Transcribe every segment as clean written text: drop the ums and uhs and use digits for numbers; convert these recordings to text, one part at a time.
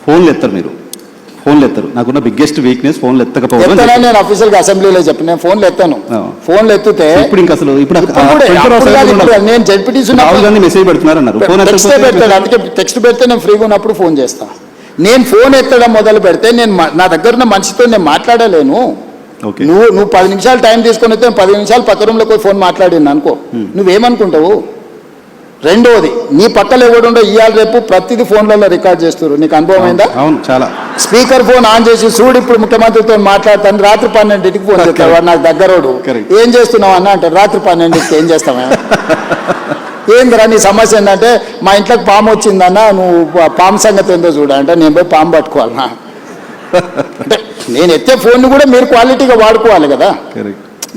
ఫోన్లు ఎత్తారు మీరు, ఫోన్లు ఎత్తారు. నాకున్న బిగ్గెస్ట్ వీక్నెస్ ఫోన్లు ఎత్తకపోవడం. నేను అఫీషియల్గా అసెంబ్లీలో చెప్పి నేను ఫోన్లు ఎత్తాను. ఫోన్లు ఎత్తితే ఇప్పుడు ఇంకా అసలు నేను జడ్పీటీసీ మెసేజ్ పెడుతున్నారు అన్నారు. టెక్స్ట్ పెడతాడు, అందుకే టెక్స్ట్ పెడితే నేను ఫ్రీగా ఉన్నప్పుడు ఫోన్ చేస్తా. నేను ఫోన్ ఎత్తడం మొదలు పెడితే నేను నా దగ్గర ఉన్న మనిషితో నేను మాట్లాడలేను. నువ్వు 10 నిమిషాలు టైం తీసుకొని వస్తే 10 నిమిషాలు పక్క రూమ్లోకి ఫోన్ మాట్లాడింది అనుకో, నువ్వేమనుకుంటావు? రెండోది, నీ పక్కలో ఎవడుండో ఇవాళ రేపు ప్రతిదీ ఫోన్లలో రికార్డ్ చేస్తారు. నీకు అనుభవం అయిందా? అవును, చాలా. స్పీకర్ ఫోన్ ఆన్ చేసి చూడు ఇప్పుడు ముఖ్యమంత్రితో మాట్లాడతాను, రాత్రి 12ంటికి ఫోన్ చేస్తాడు. వాడు నాకు దగ్గరోడు, ఏం చేస్తున్నావు అన్న అంటారు. రాత్రి 12ంటికి ఏం చేస్తావా? ఏందిరా నీ సమస్య ఏంటంటే మా ఇంట్లోకి పాము వచ్చిందన్న, నువ్వు పాము సంగతి ఏందో చూడంటే నేను పోయి పాము పట్టుకోవాలన్నా. అంటే నేను ఎత్తే ఫోన్ కూడా మీరు క్వాలిటీగా వాడుకోవాలి కదా.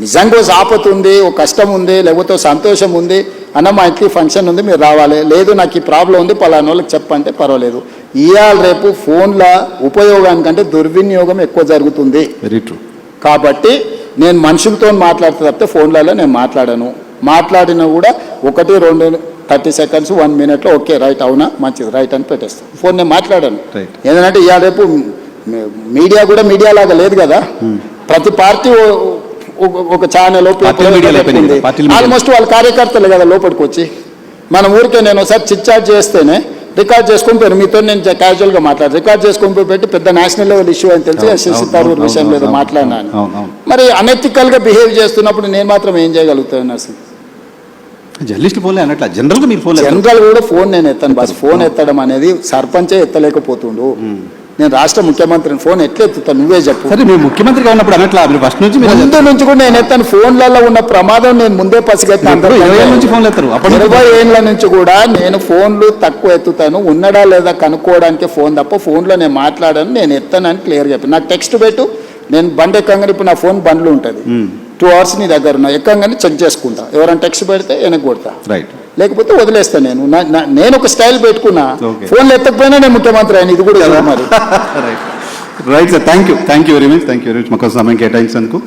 నిజంగా ఆపత్తు ఉంది, ఒక కష్టం ఉంది, లేకపోతే సంతోషం ఉంది అన్న, మా ఇంటికి ఫంక్షన్ ఉంది మీరు రావాలి, లేదు నాకు ఈ ప్రాబ్లం ఉంది పలానా వాళ్ళకి చెప్పంటే పర్వాలేదు. ఇవాళ రేపు ఫోన్ల ఉపయోగానికంటే దుర్వినియోగం ఎక్కువ జరుగుతుంది. Very true. కాబట్టి నేను మనుషులతో మాట్లాడితే తప్పితే ఫోన్లలో నేను మాట్లాడాను. మాట్లాడినా కూడా 1, 2, 30 సెకండ్స్ 1 మినిట్లో ఓకే రైట్ అవునా మంచిది రైట్ అని పెట్టేస్తాను. ఫోన్ నేను మాట్లాడాను. ఏంటంటే ఇవాళ రేపు మీడియా కూడా మీడియా లాగా లేదు కదా. ప్రతి పార్టీ ఒక ఛానల్ ఆల్మోస్ట్ వాళ్ళ కార్యకర్తలు కదా లోపలికి వచ్చి. మన ఊరికే నేను ఒకసారి చిట్చాట్ చేస్తేనే రికార్డ్ చేసుకొని పోయారు. మీతో నేను క్యాజువల్గా మాట్లాడారు, రికార్డ్ చేసుకొని పోయి పెట్టి పెద్ద నేషనల్ లెవెల్ ఇష్యూ అని తెలిసి ఎస్ఎస్సీ తరూరు విషయం లేదు మాట్లాడినా. మరి అనెథికల్గా బిహేవ్ చేస్తున్నప్పుడు నేను మాత్రం ఏం చేయగలుగుతాను? అసలు జర్నలిస్ట్ ఫోన్ అన్నట్ల జనరల్గా మీరు ఫోన్ జనరల్ కూడా ఫోన్ నేను ఎత్తాను. బస్ ఫోన్ ఎత్తడం అనేది సర్పంచే ఎత్తలేకపోతుండు. నేను రాష్ట్ర ముఖ్యమంత్రిని ఫోన్ ఎట్లా ఎత్తుతాను నువ్వే చెప్పు. సరే మీరు ముఖ్యమంత్రిగా ఉన్నప్పుడు అన్నట్లా ఫస్ట్ నుంచి ముందు నుంచి కూడా నేను ఎత్తాను. ఫోన్లలో ఉన్న ప్రమాదం నేను ముందే పసిగెత్తాను. 20 ఏళ్ళ నుంచి ఫోన్లు ఎత్తారు. 20 ఏళ్ళ నుంచి కూడా నేను ఫోన్లు తక్కువ ఎత్తుతాను. ఉన్నడా లేదా కనుక్కోవడానికి ఫోన్ తప్ప ఫోన్లో నేను మాట్లాడాను, నేను ఎత్తానని క్లియర్గా చెప్పాను. నాకు టెక్స్ట్ పెట్టు, నేను బండి ఎక్కంగానే ఇప్పుడు నా ఫోన్ బండ్లు ఉంటుంది 2 hours నీ దగ్గర ఉన్నా, ఎక్కంగానే చెక్ చేసుకుంటా. ఎవరైనా టెక్స్ట్ పెడితే వెనక్కి కొడతా, లేకపోతే వదిలేస్తా. నేను ఒక స్టైల్ పెట్టుకున్నా. ఫోన్లు ఎత్తకపోయినా నేను ముఖ్యమంత్రి ఆయన, ఇది కూడా మరి. Right sir, thank you very much. మాకు సమయం కేటాయించినందుకు.